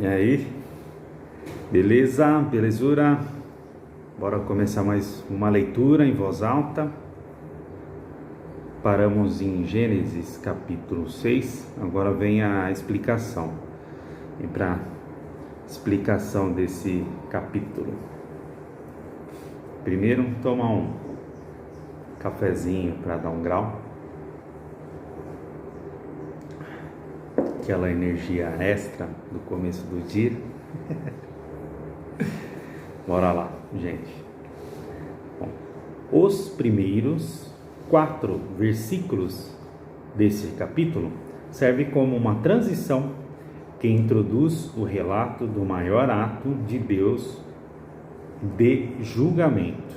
E aí, beleza? Belezura? Bora começar mais uma leitura em voz alta. Paramos em Gênesis capítulo 6, agora vem a explicação. E para explicação desse capítulo, primeiro tomar um cafezinho para dar um grau, aquela energia extra do começo do dia. Bora lá, gente. Bom, os primeiros 4 versículos desse capítulo servem como uma transição que introduz o relato do maior ato de Deus de julgamento.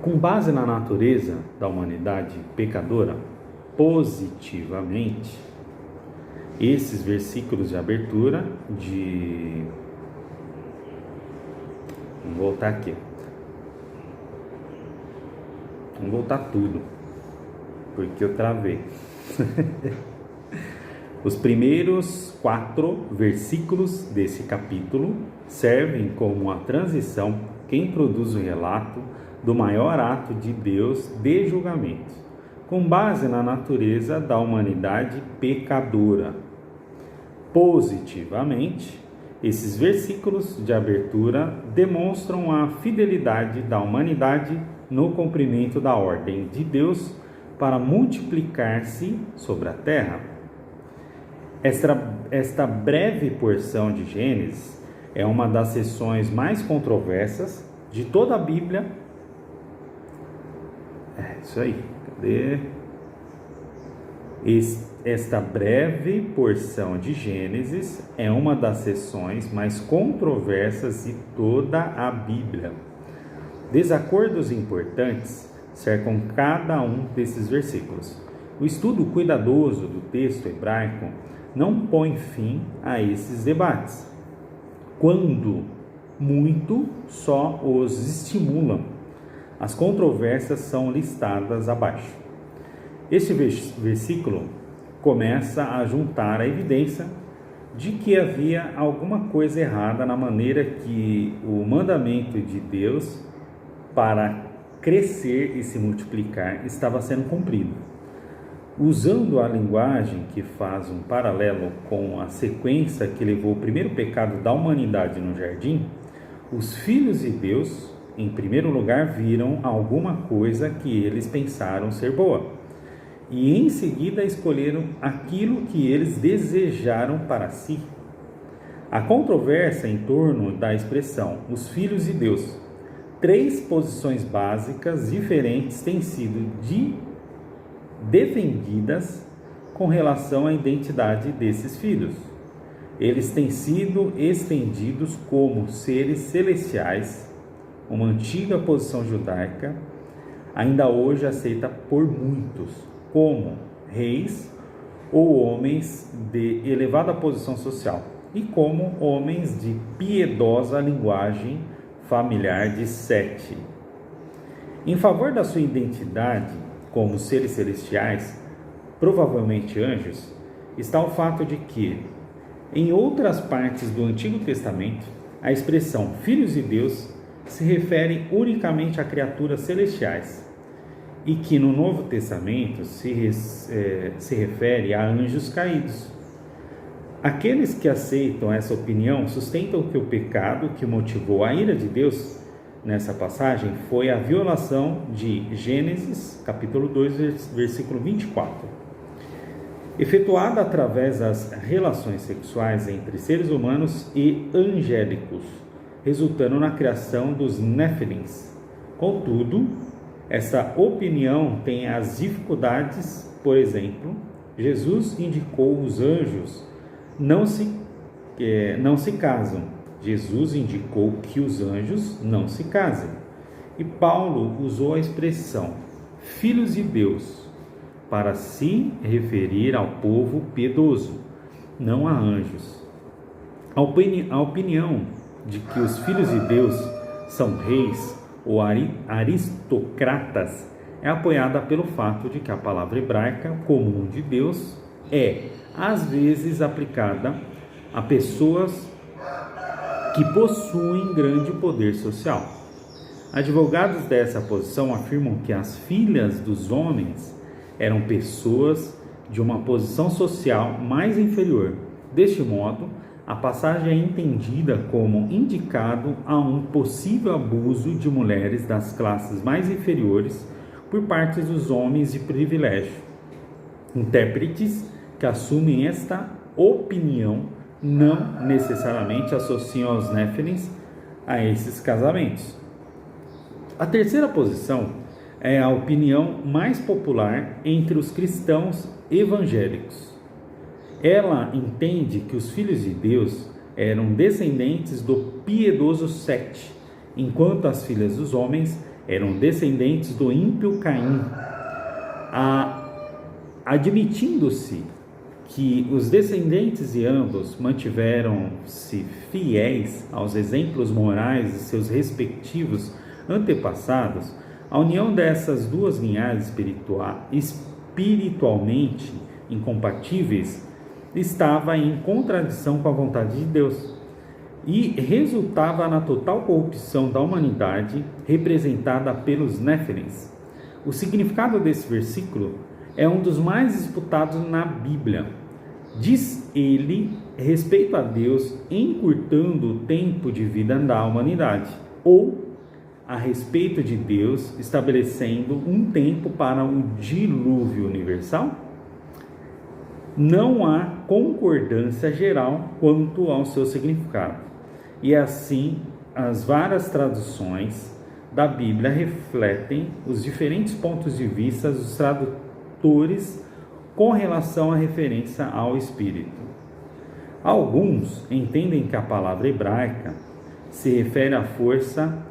Com base na natureza da humanidade pecadora, positivamente, esses versículos de abertura Vamos voltar aqui. Vamos voltar tudo, porque eu travei. Os primeiros 4 versículos desse capítulo servem como a transição que introduz o relato do maior ato de Deus de julgamento, com base na natureza da humanidade pecadora. Positivamente, esses versículos de abertura demonstram a fidelidade da humanidade no cumprimento da ordem de Deus para multiplicar-se sobre a terra. Esta breve porção de Gênesis é uma das seções mais controversas de toda a Bíblia. Isso aí, cadê? Esta breve porção de Gênesis é uma das seções mais controversas de toda a Bíblia. Desacordos importantes cercam cada um desses versículos. O estudo cuidadoso do texto hebraico não põe fim a esses debates, quando muito só os estimulam. As controvérsias são listadas abaixo. Este versículo começa a juntar a evidência de que havia alguma coisa errada na maneira que o mandamento de Deus para crescer e se multiplicar estava sendo cumprido. Usando a linguagem que faz um paralelo com a sequência que levou o primeiro pecado da humanidade no jardim, os filhos de Deus, em primeiro lugar, viram alguma coisa que eles pensaram ser boa. E em seguida escolheram aquilo que eles desejaram para si. A controvérsia em torno da expressão os filhos de Deus, 3 posições básicas diferentes têm sido defendidas com relação à identidade desses filhos. Eles têm sido estendidos como seres celestiais, uma antiga posição judaica, ainda hoje aceita por muitos, como reis ou homens de elevada posição social e como homens de piedosa linguagem familiar de Sete. Em favor da sua identidade como seres celestiais, provavelmente anjos, está o fato de que, em outras partes do Antigo Testamento, a expressão filhos de Deus se refere unicamente a criaturas celestiais, e que no Novo Testamento se refere a anjos caídos. Aqueles que aceitam essa opinião sustentam que o pecado que motivou a ira de Deus nessa passagem foi a violação de Gênesis, capítulo 2, versículo 24, efetuada através das relações sexuais entre seres humanos e angélicos, resultando na criação dos Néfilins. Contudo, essa opinião tem as dificuldades. Por exemplo, Jesus indicou os anjos não se casam. Jesus indicou que os anjos não se casem. E Paulo usou a expressão filhos de Deus para se referir ao povo piedoso, não a anjos. A opinião de que os filhos de Deus são reis ou aristocratas é apoiada pelo fato de que a palavra hebraica comum de Deus é, às vezes, aplicada a pessoas que possuem grande poder social. Advogados dessa posição afirmam que as filhas dos homens eram pessoas de uma posição social mais inferior. Deste modo, a passagem é entendida como indicado a um possível abuso de mulheres das classes mais inferiores por parte dos homens de privilégio. Intérpretes que assumem esta opinião não necessariamente associam os Néfilins a esses casamentos. A terceira posição é a opinião mais popular entre os cristãos evangélicos. Ela entende que os filhos de Deus eram descendentes do piedoso Sete, enquanto as filhas dos homens eram descendentes do ímpio Caim. Admitindo-se que os descendentes de ambos mantiveram-se fiéis aos exemplos morais de seus respectivos antepassados, a união dessas duas linhagens espiritualmente incompatíveis estava em contradição com a vontade de Deus e resultava na total corrupção da humanidade representada pelos Néfilins. O significado desse versículo é um dos mais disputados na Bíblia. Diz ele respeito a Deus encurtando o tempo de vida da humanidade, ou a respeito de Deus estabelecendo um tempo para o dilúvio universal? Não há concordância geral quanto ao seu significado, e assim as várias traduções da Bíblia refletem os diferentes pontos de vista dos tradutores com relação à referência ao Espírito. Alguns entendem que a palavra hebraica se refere à força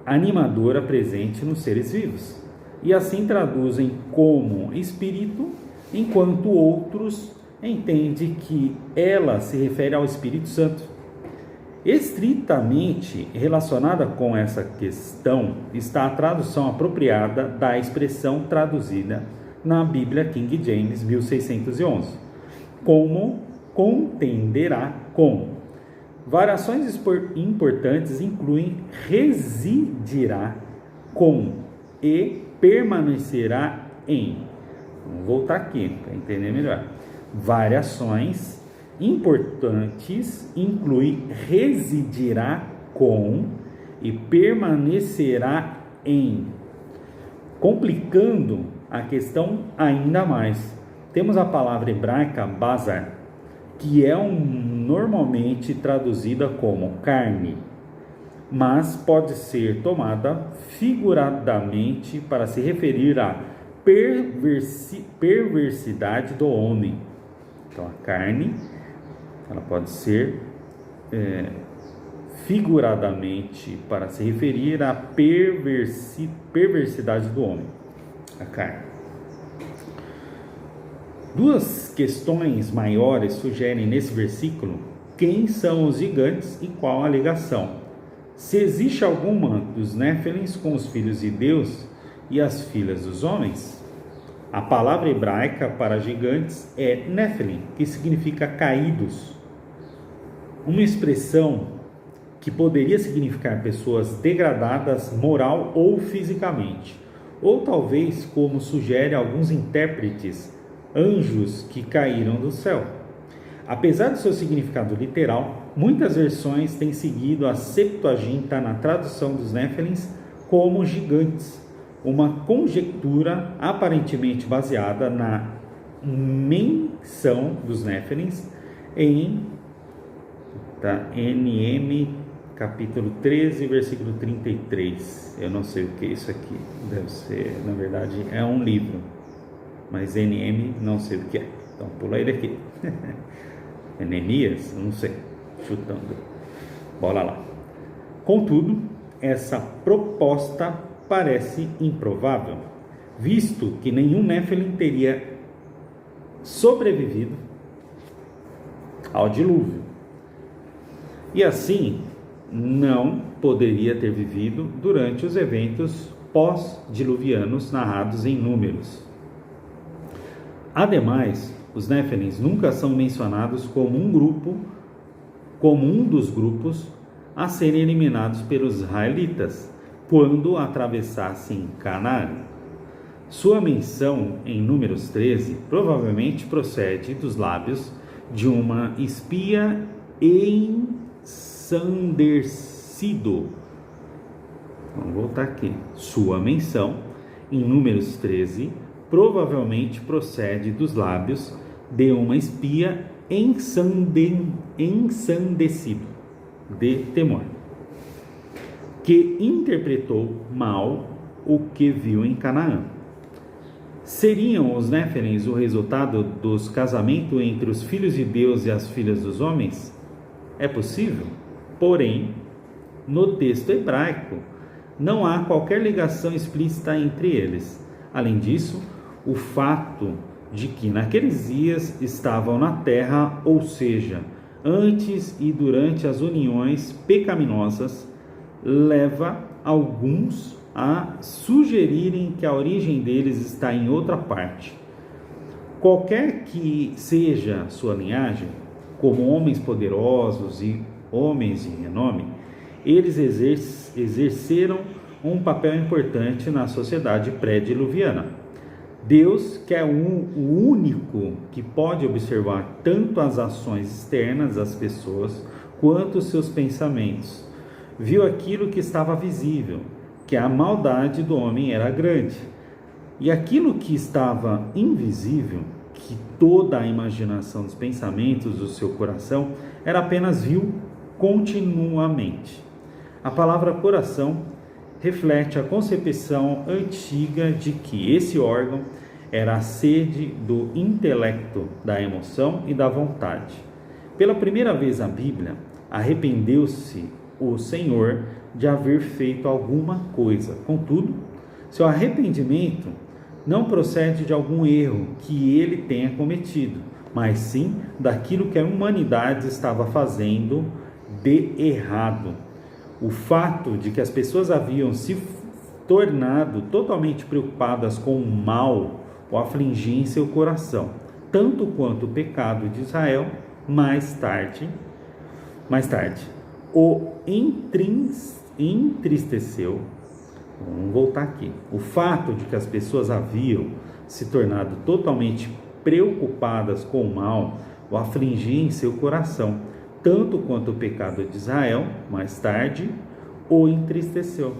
animadora presente nos seres vivos, e assim traduzem como Espírito, enquanto outros entendem que ela se refere ao Espírito Santo. Estritamente relacionada com essa questão está a tradução apropriada da expressão traduzida na Bíblia King James 1611, como contenderá com. Variações importantes incluem residirá com e permanecerá em. Vamos voltar aqui para entender melhor. Variações importantes incluem residirá com e permanecerá em, complicando a questão ainda mais. Temos a palavra hebraica bazar, que é normalmente traduzida como carne, mas pode ser tomada figuradamente para se referir à perversidade do homem. Então, a carne, ela pode ser figuradamente para se referir à perversidade do homem, a carne. Duas questões maiores sugerem nesse versículo quem são os gigantes e qual a ligação. Se existe alguma dos Néfilins com os filhos de Deus e as filhas dos homens? A palavra hebraica para gigantes é Néfilim, que significa caídos. Uma expressão que poderia significar pessoas degradadas moral ou fisicamente, ou talvez, como sugere alguns intérpretes, anjos que caíram do céu. Apesar do seu significado literal, muitas versões têm seguido a Septuaginta na tradução dos Néfilins como gigantes, uma conjectura aparentemente baseada na menção dos Néfilins em NM capítulo 13, versículo 33. Eu não sei o que é isso aqui, deve ser, na verdade, é um livro, mas NM não sei o que é, então pula ele aqui. Neemias? Não sei, chutando, bora lá. Contudo, essa proposta parece improvável, visto que nenhum Néfilim teria sobrevivido ao dilúvio, e assim não poderia ter vivido durante os eventos pós-diluvianos narrados em Números. Ademais, Os Néfilins nunca são mencionados como um dos grupos a serem eliminados pelos israelitas quando atravessassem Canaã. Sua menção em Números 13 provavelmente procede dos lábios de uma espia ensandecido. Vamos voltar aqui. Sua menção em Números 13 provavelmente procede dos lábios de uma espia ensandecido de temor, que interpretou mal o que viu em Canaã. Seriam os Néfilins o resultado dos casamentos entre os filhos de Deus e as filhas dos homens? É possível, porém, no texto hebraico, não há qualquer ligação explícita entre eles. Além disso, o fato de que naqueles dias estavam na terra, ou seja, antes e durante as uniões pecaminosas, leva alguns a sugerirem que a origem deles está em outra parte. Qualquer que seja sua linhagem, como homens poderosos e homens de renome, eles exerceram um papel importante na sociedade pré-diluviana. Deus, que é o único que pode observar tanto as ações externas das pessoas quanto os seus pensamentos, viu aquilo que estava visível, que a maldade do homem era grande, e aquilo que estava invisível, que toda a imaginação dos pensamentos do seu coração era apenas vil continuamente. A palavra coração reflete a concepção antiga de que esse órgão era a sede do intelecto, da emoção e da vontade. Pela primeira vez na Bíblia, arrependeu-se o Senhor de haver feito alguma coisa. Contudo, seu arrependimento não procede de algum erro que ele tenha cometido, mas sim daquilo que a humanidade estava fazendo de errado. O fato de que as pessoas haviam se tornado totalmente preocupadas com o mal o afligia em seu coração, tanto quanto o pecado de Israel, mais tarde, o entristeceu. Vamos voltar aqui. O fato de que as pessoas haviam se tornado totalmente preocupadas com o mal o afligia em seu coração, tanto quanto o pecado de Israel, mais tarde, o entristeceu.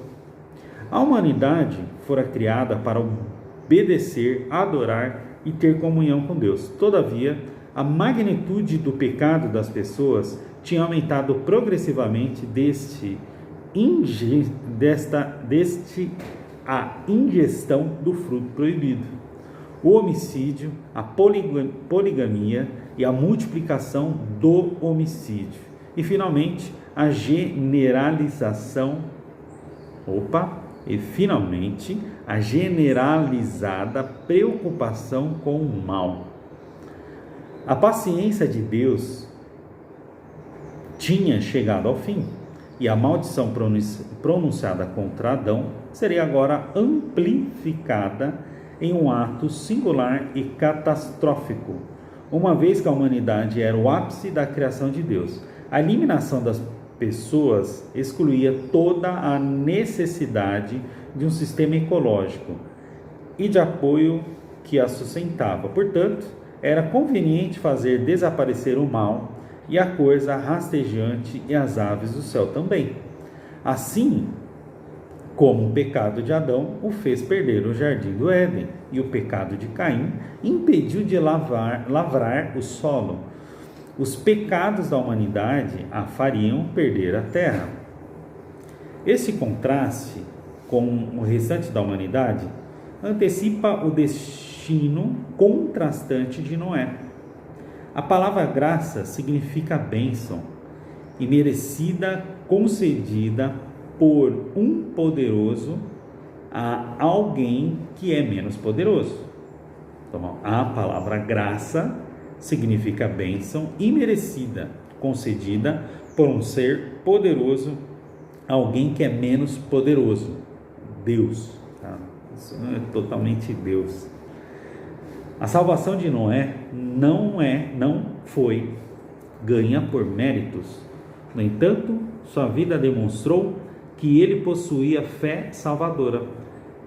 A humanidade fora criada para obedecer, adorar e ter comunhão com Deus. Todavia, a magnitude do pecado das pessoas tinha aumentado progressivamente a ingestão do fruto proibido, o homicídio, a poligamia e a multiplicação do homicídio. E, finalmente, a generalizada preocupação com o mal. A paciência de Deus tinha chegado ao fim, e a maldição pronunciada contra Adão seria agora amplificada em um ato singular e catastrófico, uma vez que a humanidade era o ápice da criação de Deus. A eliminação das pessoas excluía toda a necessidade de um sistema ecológico e de apoio que a sustentava. Portanto, era conveniente fazer desaparecer o mal e a coisa rastejante e as aves do céu também. Assim como o pecado de Adão o fez perder o jardim do Éden, e o pecado de Caim impediu de lavrar o solo. Os pecados da humanidade a fariam perder a terra. Esse contraste com o restante da humanidade antecipa o destino contrastante de Noé. A palavra graça significa bênção e merecida, concedida por um poderoso a alguém que é menos poderoso. Então, a palavra graça significa bênção imerecida, concedida por um ser poderoso a alguém que é menos poderoso, Deus. Tá? Isso não é totalmente Deus. A salvação de Noé não foi ganha por méritos. No entanto, sua vida demonstrou que ele possuía fé salvadora.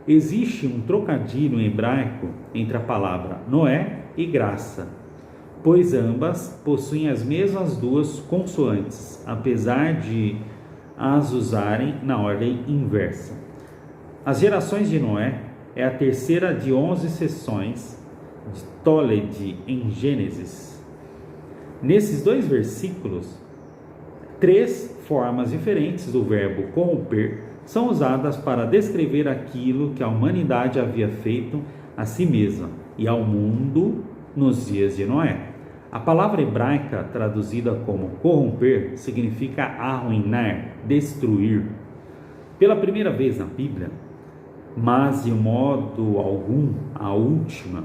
Existe um trocadilho em hebraico entre a palavra Noé e graça, pois ambas possuem as mesmas duas consoantes, apesar de as usarem na ordem inversa. As gerações de Noé é a terceira de 11 seções de Toled em Gênesis. Nesses dois versículos, 3 formas diferentes do verbo corromper são usadas para descrever aquilo que a humanidade havia feito a si mesma e ao mundo nos dias de Noé. A palavra hebraica traduzida como corromper significa arruinar, destruir. Pela primeira vez na Bíblia, mas de modo algum a última,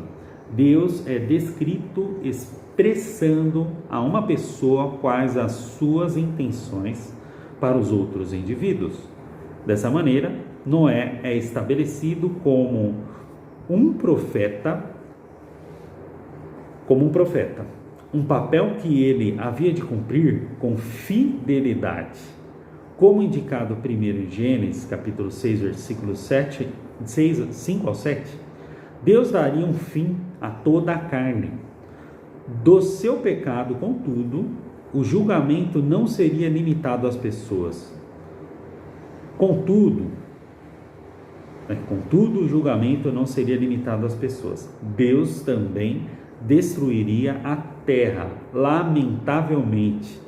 Deus é descrito expressando a uma pessoa quais as suas intenções para os outros indivíduos. Dessa maneira, Noé é estabelecido como um profeta, um papel que ele havia de cumprir com fidelidade. Como indicado primeiro em Gênesis, capítulo 6, versículos 5 ao 7, Deus daria um fim a toda a carne. Do seu pecado, contudo, o julgamento não seria limitado às pessoas. Contudo, o julgamento não seria limitado às pessoas. Deus também destruiria a terra, lamentavelmente.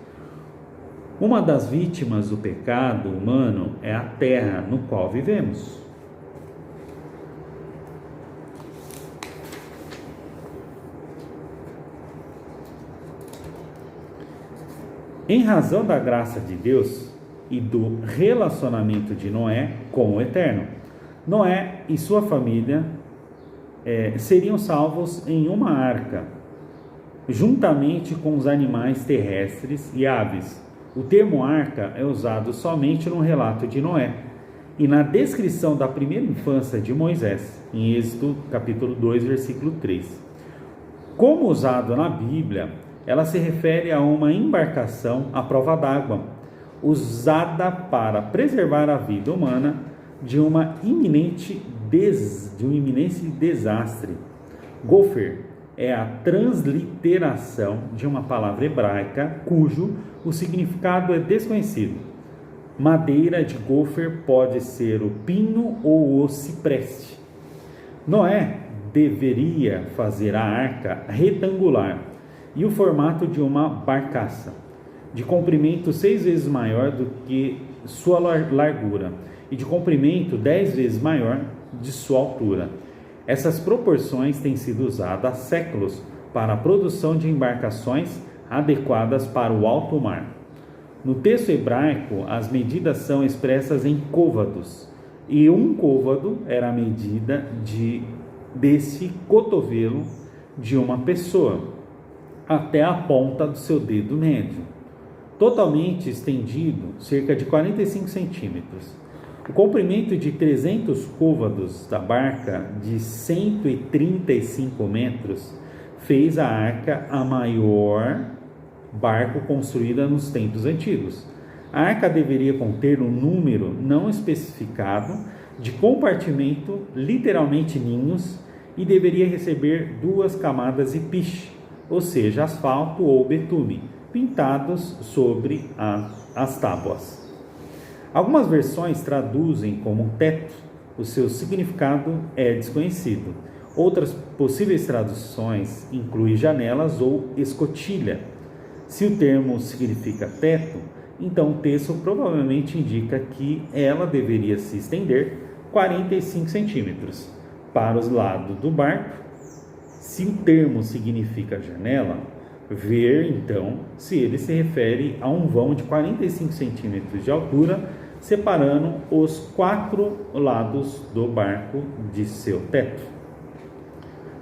Uma das vítimas do pecado humano é a terra no qual vivemos. Em razão da graça de Deus e do relacionamento de Noé com o Eterno, Noé e sua família seriam salvos em uma arca, juntamente com os animais terrestres e aves. O termo arca é usado somente no relato de Noé e na descrição da primeira infância de Moisés, em Êxodo capítulo 2, versículo 3. Como usado na Bíblia, ela se refere a uma embarcação à prova d'água, usada para preservar a vida humana de um iminente desastre. Gopher é a transliteração de uma palavra hebraica cujo o significado é desconhecido. Madeira de gopher pode ser o pino ou o cipreste. Noé deveria fazer a arca retangular e o formato de uma barcaça, de comprimento 6 vezes maior do que sua largura e de comprimento 10 vezes maior de sua altura. Essas proporções têm sido usadas há séculos para a produção de embarcações adequadas para o alto mar. No texto hebraico, as medidas são expressas em côvados, e um côvado era a medida desse cotovelo de uma pessoa até a ponta do seu dedo médio, totalmente estendido, cerca de 45 centímetros. O comprimento de 300 côvados da barca, de 135 metros, fez a arca a maior barco construída nos tempos antigos. A arca deveria conter um número não especificado de compartimento, literalmente ninhos, e deveria receber 2 camadas de piche, ou seja, asfalto ou betume, pintados sobre as tábuas. Algumas versões traduzem como teto, o seu significado é desconhecido. Outras possíveis traduções incluem janelas ou escotilha. Se o termo significa teto, então o texto provavelmente indica que ela deveria se estender 45 centímetros para os lados do barco. Se o termo significa janela, ver então se ele se refere a um vão de 45 centímetros de altura, separando os 4 lados do barco de seu teto.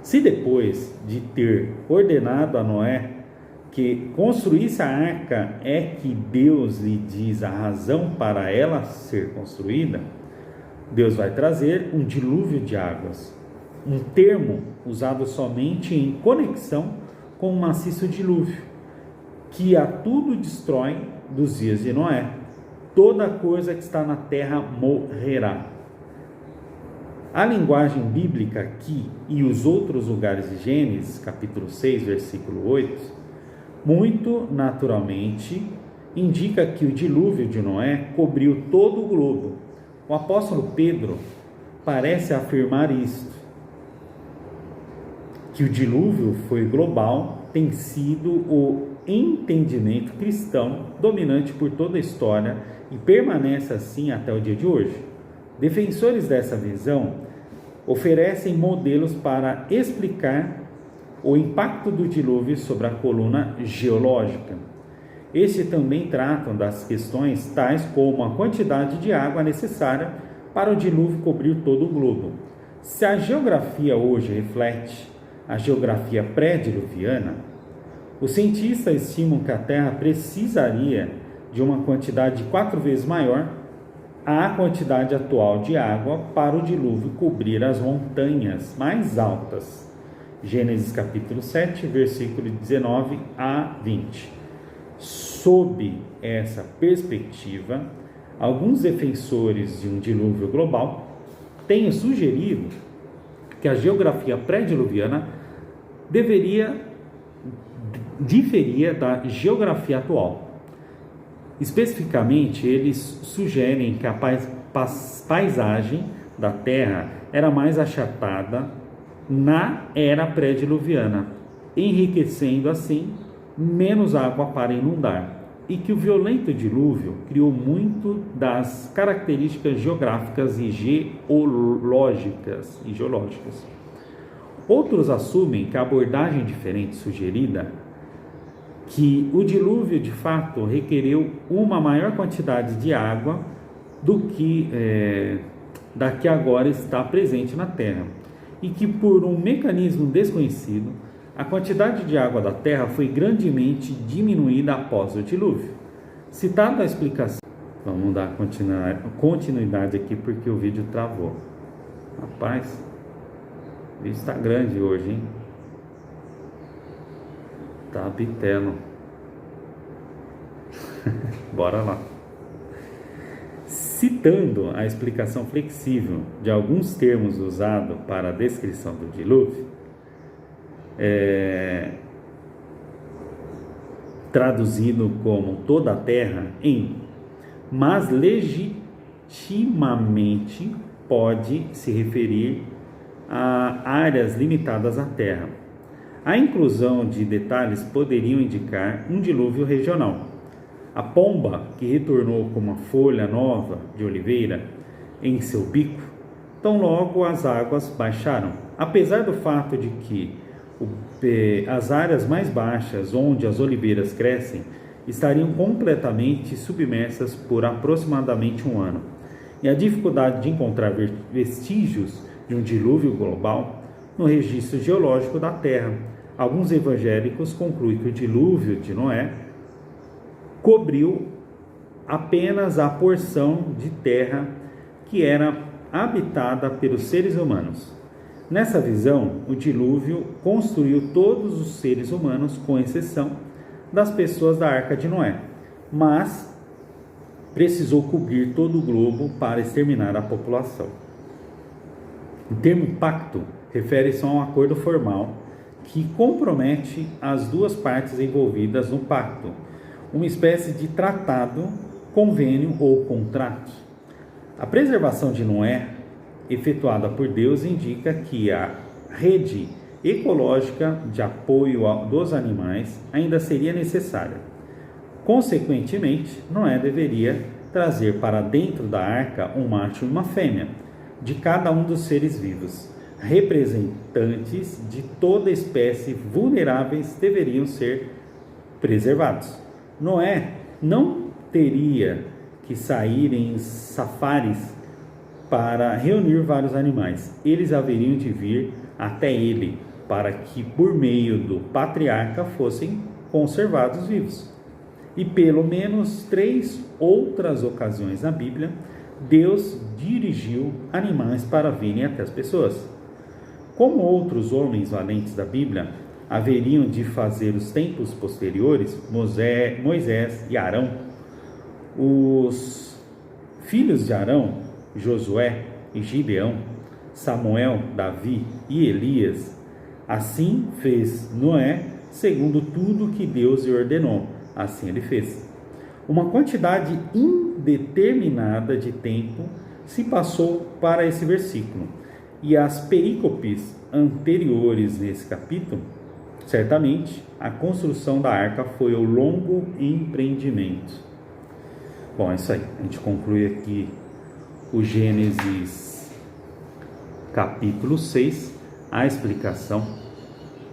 Se depois de ter ordenado a Noé que construísse a arca é que Deus lhe diz a razão para ela ser construída, Deus vai trazer um dilúvio de águas. um termo usado somente em conexão com o maciço dilúvio, que a tudo destrói dos dias de Noé. Toda coisa que está na terra morrerá. A linguagem bíblica aqui e os outros lugares de Gênesis, capítulo 6, versículo 8, muito naturalmente indica que o dilúvio de Noé cobriu todo o globo. O apóstolo Pedro parece afirmar isto, que o dilúvio foi global, tem sido o entendimento cristão dominante por toda a história e permanece assim até o dia de hoje. Defensores dessa visão oferecem modelos para explicar o impacto do dilúvio sobre a coluna geológica. Estes também tratam das questões tais como a quantidade de água necessária para o dilúvio cobrir todo o globo. Se a geografia hoje reflete a geografia pré-diluviana, os cientistas estimam que a Terra precisaria de uma quantidade 4 vezes maior à quantidade atual de água para o dilúvio cobrir as montanhas mais altas. Gênesis capítulo 7, versículo 19 a 20. Sob essa perspectiva, alguns defensores de um dilúvio global têm sugerido que a geografia pré-diluviana diferia da geografia atual. Especificamente, eles sugerem que a paisagem da Terra era mais achatada na era pré-diluviana, enriquecendo assim menos água para inundar, e que o violento dilúvio criou muito das características geográficas e geológicas. Outros assumem que a abordagem diferente sugerida, que o dilúvio de fato requeriu uma maior quantidade de água do que da que agora está presente na Terra, e que por um mecanismo desconhecido, a quantidade de água da Terra foi grandemente diminuída após o dilúvio. Citada a explicação, vamos dar continuidade aqui porque o vídeo travou. Rapaz, o vídeo está grande hoje, hein? Tá bitelo. Bora lá. Citando a explicação flexível de alguns termos usados para a descrição do dilúvio, traduzido como toda a terra mas legitimamente pode se referir a áreas limitadas à terra. A inclusão de detalhes poderiam indicar um dilúvio regional. A pomba que retornou com uma folha nova de oliveira em seu bico, tão logo as águas baixaram. Apesar do fato de que as áreas mais baixas onde as oliveiras crescem estariam completamente submersas por aproximadamente um ano, e a dificuldade de encontrar vestígios de um dilúvio global no registro geológico da Terra, alguns evangélicos concluem que o dilúvio de Noé cobriu apenas a porção de terra que era habitada pelos seres humanos. Nessa visão, o dilúvio consumiu todos os seres humanos, com exceção das pessoas da Arca de Noé, mas precisou cobrir todo o globo para exterminar a população. O termo pacto refere-se a um acordo formal que compromete as duas partes envolvidas no pacto, uma espécie de tratado, convênio ou contrato. A preservação de Noé, efetuada por Deus, indica que a rede ecológica de apoio dos animais ainda seria necessária. Consequentemente, Noé deveria trazer para dentro da arca um macho e uma fêmea de cada um dos seres vivos. Representantes de toda espécie vulneráveis deveriam ser preservados. Noé não teria que sair em safaris para reunir vários animais. Eles haveriam de vir até ele para que, por meio do patriarca, fossem conservados vivos. E pelo menos 3 outras ocasiões na Bíblia, Deus dirigiu animais para virem até as pessoas. Como outros homens valentes da Bíblia haveriam de fazer os tempos posteriores, Moisés e Arão, os filhos de Arão, Josué e Gibeão, Samuel, Davi e Elias, assim fez Noé, segundo tudo que Deus lhe ordenou, assim ele fez. Uma quantidade indeterminada de tempo se passou para esse versículo, e as perícopes anteriores nesse capítulo, certamente a construção da arca foi o longo empreendimento. Bom, é isso aí, a gente conclui aqui o Gênesis capítulo 6, a explicação.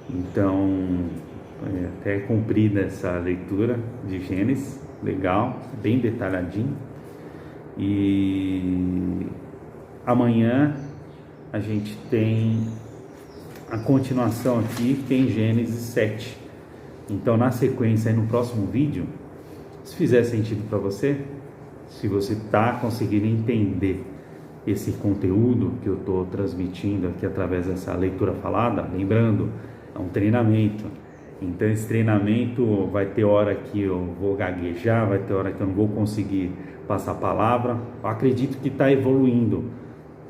Então, até comprida essa leitura de Gênesis, legal, bem detalhadinho. E amanhã a gente tem a continuação aqui, que é em Gênesis 7. Então, na sequência, aí no próximo vídeo, se fizer sentido para você, se você está conseguindo entender esse conteúdo que eu estou transmitindo aqui através dessa leitura falada, lembrando, é um treinamento. Então esse treinamento vai ter hora que eu vou gaguejar, vai ter hora que eu não vou conseguir passar a palavra. Eu acredito que está evoluindo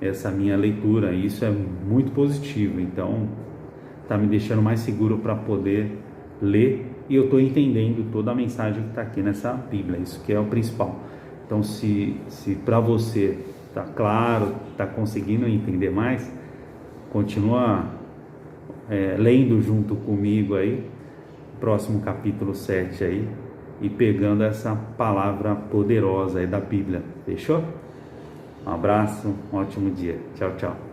essa minha leitura, e isso é muito positivo. Então está me deixando mais seguro para poder ler, e eu estou entendendo toda a mensagem que está aqui nessa Bíblia. Isso que é o principal. Então se para você está claro, está conseguindo entender mais, continua lendo junto comigo aí, próximo capítulo 7 aí, e pegando essa palavra poderosa aí da Bíblia. Fechou? Um abraço, um ótimo dia. Tchau, tchau.